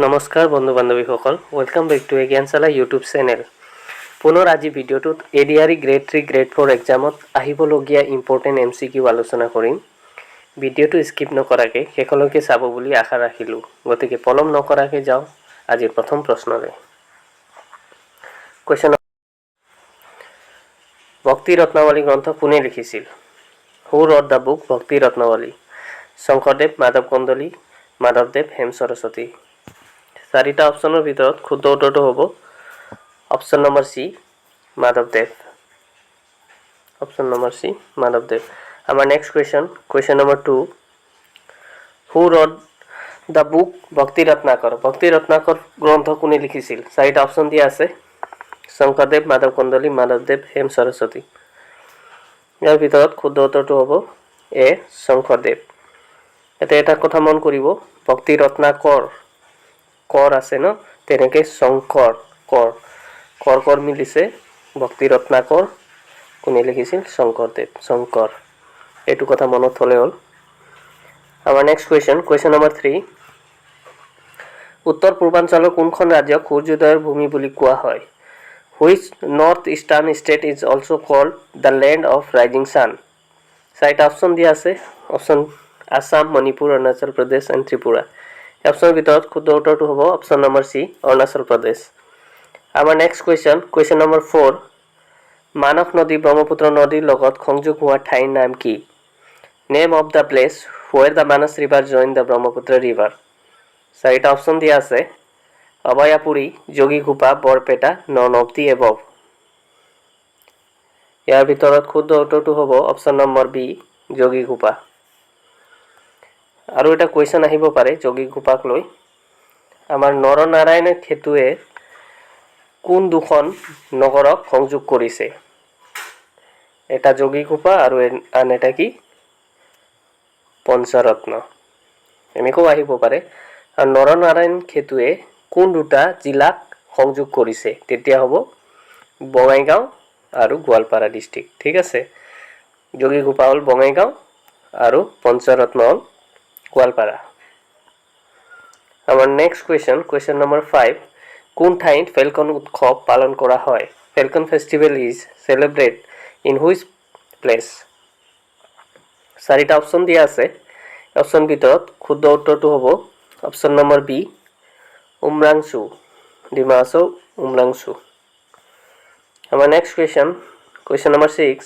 নমস্কাৰ বন্ধু বান্ধৱীসকল, welcome back to Gyanshala YouTube channel. পুনৰ আজি ভিডিঅ'টোত এডিআৰই গ্ৰেড 3 গ্ৰেড 4 এক্সামত আহিবলগীয়া ইম্পৰ্টেণ্ট MCQ আলোচনা কৰিম। ভিডিঅ'টো স্কিপ নকৰাকৈ শেষলৈকে চাব বুলি আশা ৰাখিলোঁ। গতিকে পলম নকৰাকৈ যাওঁ আজিৰ প্ৰথম প্ৰশ্নলৈ। কুৱেশ্যন: ভক্তি ৰত্নাৱলী গ্ৰন্থ কোনে লিখিছিল? হু ৰট দ্য বুক ভক্তি ৰত্নাৱলী? শংকৰদেৱ, মাধৱ কন্দলী, মাধৱদেৱ, হেম সৰস্বতী। চাৰিটা অপশ্যনৰ ভিতৰত শুদ্ধ উত্তৰটো হ'ব অপশ্যন নম্বৰ চি, মাধৱদেৱ। অপশ্যন নম্বৰ চি, মাধৱদেৱ। আমাৰ next question number 2, who wrote the book ভক্তি ৰত্নাকৰ? ভক্তি ৰত্নাকৰ গ্ৰন্থ কোনে লিখিছিল? চাৰিটা অপশ্যন দিয়া আছে: শংকৰদেৱ, মাধৱ কন্দলী, মাধৱদেৱ, হেম সৰস্বতী। ইয়াৰ ভিতৰত শুদ্ধ উত্তৰটো হ'ব এ, শংকৰদেৱ। এটা কথা মন কৰিব, ভক্তি ৰত্নাকৰ কৰ আছে ন, তেনেকৈ শংকৰ কৰ মিলিছে ভক্তি ৰত্নাকৰ কোনে লিখিছিল? শংকৰদেৱ, শংকৰ। এইটো কথা মনত থ'লে হ'ল। আমাৰ নেক্সট কুৱেশ্যন নম্বৰ 3, উত্তৰ পূৰ্বাঞ্চলৰ কোনখন ৰাজ্যক সূৰ্যোদয়ৰ ভূমি বুলি কোৱা হয়? Which north eastern state is also' called the land of rising sun? চাৰিটা অপশ্যন দিয়া আছে: অপশ্যন আসাম, মণিপুৰ, অৰুণাচল প্ৰদেশ এণ্ড ত্ৰিপুৰা। অপশ্যনৰ ভিতৰত শুদ্ধ উত্তৰটো হ'ব option number C, Arunachal Pradesh. আমাৰ নেক্সট কুৱেশ্যন নম্বৰ 4, মানস নদী ব্ৰহ্মপুত্ৰ নদীৰ লগত সংযোগ হোৱা ঠাইৰ নাম কি? Name of the place where the Manas river join the Brahmaputra river. চাৰিটা অপশ্যন দিয়া আছে: Abhayapuri, Jogighopa, Barpeta, none of the above. ইয়াৰ ভিতৰত শুদ্ধ উত্তৰটো হ'ব অপশ্যন নম্বৰ বি, যোগীঘোপা। আৰু এটা কুৱেশ্যন আহিব পাৰে যোগীঘোপাক লৈ। আমাৰ নৰনাৰায়ণ সেতুৱে কোন দুখন নগৰক সংযোগ কৰিছে? এটা যোগীঘোপা আৰু আন এটা কি? পঞ্চৰত্ন। এনেকৈও আহিব পাৰে। আৰু নৰনাৰায়ণ সেতুৱে কোন দুটা জিলাক সংযোগ কৰিছে? তেতিয়া হ'ব বঙাইগাঁও আৰু গোৱালপাৰা ডিষ্ট্ৰিক্ট। ঠিক আছে, যোগীঘোপা হ'ল বঙাইগাঁও আৰু পঞ্চৰত্ন হ'ল গোৱালপাৰা। আমাৰ নেক্সট কুৱেশ্যন নম্বৰ 5, কোন ঠাইত ফেলকন উৎসৱ পালন কৰা হয়? Falcon festival is celebrate in which place? চাৰিটা অপশ্যন দিয়া আছে। অপশ্যন ভিতৰত শুদ্ধ উত্তৰটো হ'ব option number B, Umrangso, Dima Hasao, Umrangso. আমাৰ next question number 6,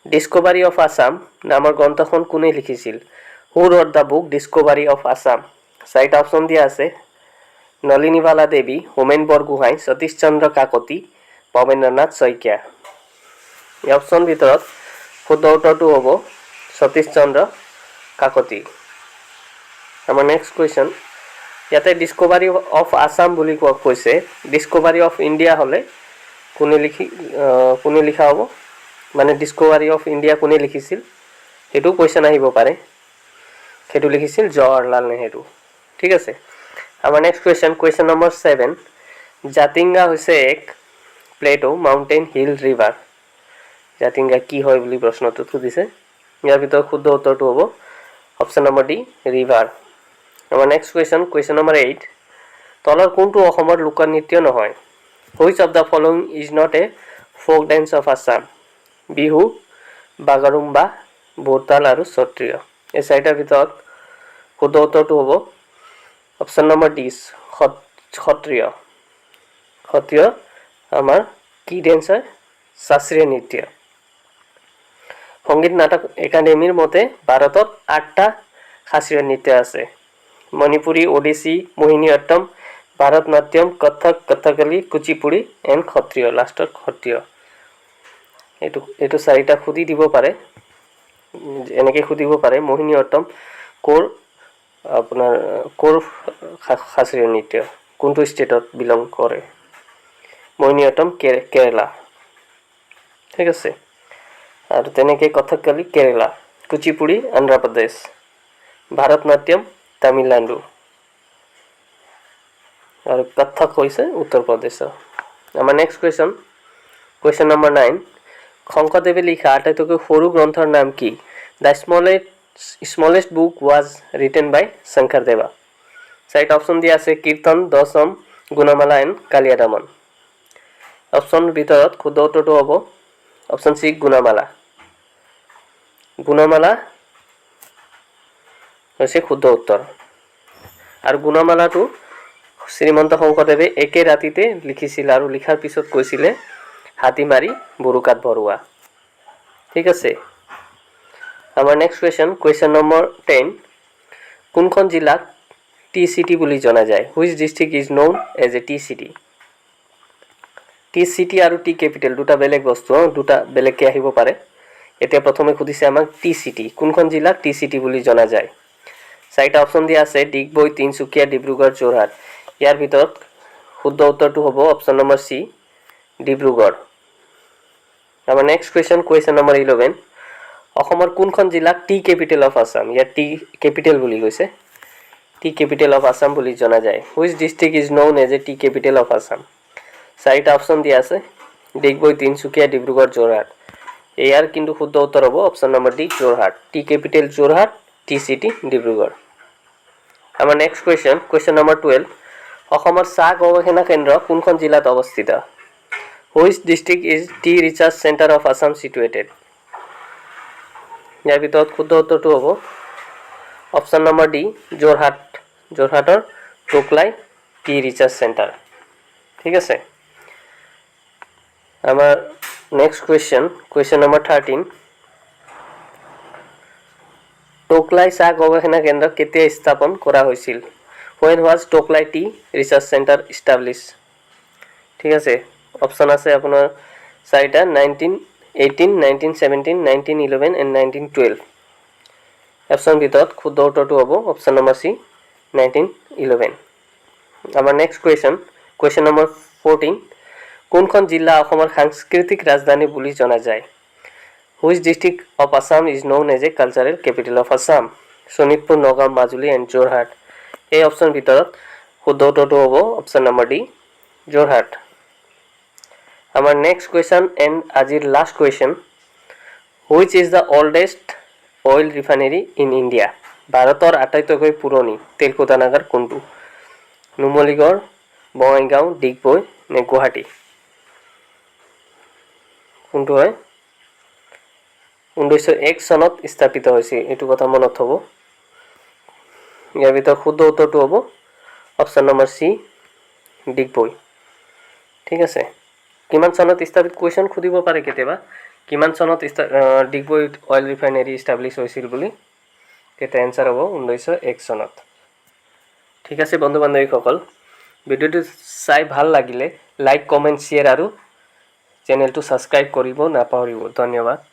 discovery of Assam নামৰ গ্ৰন্থখন কোনে লিখিছিল? Who wrote the book discovery of Assam? চাৰিটা অপশ্যন দিয়া আছে: নলিনীবালা দেৱী, হোমেন বৰগোহাঁই, সতীশ চন্দ্ৰ কাকতি, ভৱেন্দ্ৰনাথ শইকীয়া। এই অপশ্যন ভিতৰত শুদ্ধ উত্তৰটো হ'ব সতীশ চন্দ্ৰ কাকতি। আমাৰ নেক্সট কুৱেশ্যন, ইয়াতে ডিস্কভাৰী অফ আছাম বুলি কোৱা কৈছে। ডিস্কভাৰী অফ ইণ্ডিয়া হ'লে কোনে লিখা হ'ব? মানে ডিস্কভাৰী অফ ইণ্ডিয়া কোনে লিখিছিল সেইটো কুৱেশ্যন আহিব পাৰে। সেইটো লিখিছিল জৱাহৰলাল নেহেৰু। ঠিক আছে। আমাৰ নেক্সট কুৱেশ্যন নম্বৰ 7, জাতিংগা হৈছে এক plateau mountain hill river. Jatinga কি হয় বুলি প্ৰশ্নটোত সুধিছে। ইয়াৰ ভিতৰত শুদ্ধ উত্তৰটো হ'ব অপশ্যন নম্বৰ ডি, ৰিভাৰ। আমাৰ নেক্সট কুৱেশ্যন নম্বৰ 8, তলৰ কোনটো অসমৰ লোকনৃত্য নহয়? Which of the following is not a folk dance of Assam? Bihu, Bagurumba, Bhortal আৰু সত্ৰীয়। এই চাৰিটাৰ ভিতৰত শুদ্ধ উত্তৰটো হ'ব option number D, Sattriya. Sattriya আমাৰ কি ডেন্স হয়? শাস্ত্ৰীয় নৃত্য। সংগীত নাটক একাডেমীৰ মতে ভাৰতত 8টা শাস্ত্ৰীয় নৃত্য আছে: Manipuri, Odissi, Mohiniyattam, Bharatanatyam, Kathak, Kathakali, Kuchipudi and Sattriya. লাষ্টত সত্ৰীয়। এইটো চাৰিটা সুধি দিব পাৰে। এনেকৈ সুধিব পাৰে, মোহিনী অট্টম ক'ৰ শাস্ত্ৰীয় নৃত্য, কোনটো ষ্টেটত বিলং কৰে? মোহিনী অট্টম কেৰেলা। ঠিক আছে। আৰু তেনেকৈ কথকলি কেৰেলা, কুচিপুড়ি অন্ধ্ৰপ্ৰদেশ, ভাৰত নাট্যম তামিলনাডু আৰু কথক হৈছে উত্তৰ প্ৰদেশৰ। আমাৰ নেক্সট কুৱেশ্যন নম্বৰ 9, শংকৰদেৱে লিখা আটাইতকৈ সৰু গ্ৰন্থৰ নাম কি? The smallest book was written by Sankardeva. চাৰিটা অপশ্যন দিয়া আছে কীৰ্তন, দশম, গুণমালা এণ্ড কালিয়াদমন। অপশ্যনৰ ভিতৰত শুদ্ধ উত্তৰটো হ'ব অপশ্যন চি গুণমালা। গুণমালা হৈছে শুদ্ধ উত্তৰ। আৰু গুণমালাটো শ্ৰীমন্ত শংকৰদেৱে একে ৰাতিতে লিখিছিল আৰু লিখাৰ পিছত কৈছিলে হাতী মাৰি বড়োকাত ভৰোৱা। ঠিক আছে। আমাৰ নেক্সট কুৱেশ্যন নম্বৰ 10। কোনখন জিলাক টি চিটি বুলি জনা যায়? Which district is known as a tea city? Tea city আৰু টি কেপিটেল দুটা বেলেগ বস্তু, দুটা বেলেগকৈ আহিব পাৰে। এতিয়া প্ৰথমে সুধিছে আমাক টি চিটি, কোনখন জিলাক টি চিটি বুলি জনা যায়? চাৰিটা অপশ্যন দিয়া আছে ডিগবৈ, তিনিচুকীয়া, ডিব্ৰুগড়, যোৰহাট। ইয়াৰ ভিতৰত শুদ্ধ উত্তৰটো হ'ব অপশ্যন নম্বৰ চি ডিব্ৰুগড়। আমাৰ নেক্সট কুৱেশ্যন নম্বৰ 11। অসমৰ কোনখন জিলাক টি কেপিটেল অফ আছাম? ইয়াত টি কেপিটেল বুলি কৈছে, টি কেপিটেল অফ আছাম বুলি জনা যায়। Which district is known as a tea capital of Assam? চাৰিটা অপশ্যন দিয়া আছে ডিগবৈ, তিনিচুকীয়া, ডিব্ৰুগড়, যোৰহাট। ইয়াৰ কিন্তু শুদ্ধ উত্তৰ হ'ব option number D Jorhat. T capital Jorhat, T city Dibrugarh. আমাৰ নেক্সট কুৱেশ্যন নম্বৰ 12। অসমৰ চাহ গৱেষণা কেন্দ্ৰ কোনখন জিলাত অৱস্থিত? Which district is tea research centre of Assam situated? ইয়াৰ ভিতৰত শুদ্ধ উত্তৰটো হ'ব অপশ্যন নম্বৰ ডি যোৰহাট। যোৰহাটৰ টোকলাই টি ৰিচাৰ্চ চেণ্টাৰ। ঠিক আছে। আমাৰ নেক্সট কুৱেশ্যন নম্বৰ 13। টোকলাই চাহ গৱেষণা কেন্দ্ৰ কেতিয়া স্থাপন কৰা হৈছিল? When was Tocklai T research centre establish? ঠিক আছে। অপশ্যন আছে আপোনাৰ চাৰিটা 1918, 1917, 1911 এণ্ড 1912। অপশ্যন ভিতৰত শুদ্ধ উত্তৰটো হ'ব অপশ্যন নম্বৰ চি 1911। আমাৰ নেক্সট কুৱেশ্যন নম্বৰ 14। কোনখন জিলা অসমৰ সাংস্কৃতিক ৰাজধানী বুলি জনা যায়? Which district of Assam is known as a cultural capital of Assam? Sonitpur, Nagaon, Majuli and Jorhat. এই অপশ্যন ভিতৰত শুদ্ধ উত্তৰটো হ'ব অপশ্যন নম্বৰ ডি যোৰহাট। আমাৰ নেক্সট কুৱেশ্যন এণ্ড আজিৰ last question. Which is the oldest oil refinery in India? ভাৰতৰ আটাইতকৈ পুৰণি তেল শোধনাগাৰ কোনটো? নুমলীগড়, বঙাইগাঁও, ডিগবৈ নে গুৱাহাটী? কোনটো হয়? 1901 চনত স্থাপিত হৈছিল, এইটো কথা মনত হ'ব। ইয়াৰ ভিতৰত শুদ্ধ উত্তৰটো হ'ব অপশ্যন নম্বৰ চি ডিগবৈ। ঠিক আছে। কিমান চনত স্থাপিত কুৱেশ্যন সুধিব পাৰে কেতিয়াবা, কিমান চনত ডিগবৈ অইল ৰিফাইনেৰী ইষ্টাব্লিছ হৈছিল বুলি? তেতিয়া এনচাৰ হ'ব 1901 চনত। ঠিক আছে বন্ধু বান্ধৱীসকল, ভিডিঅ'টো চাই ভাল লাগিলে লাইক, কমেণ্ট, শ্বেয়াৰ আৰু চেনেলটো ছাবস্ক্ৰাইব কৰিব নাপাহৰিব। ধন্যবাদ।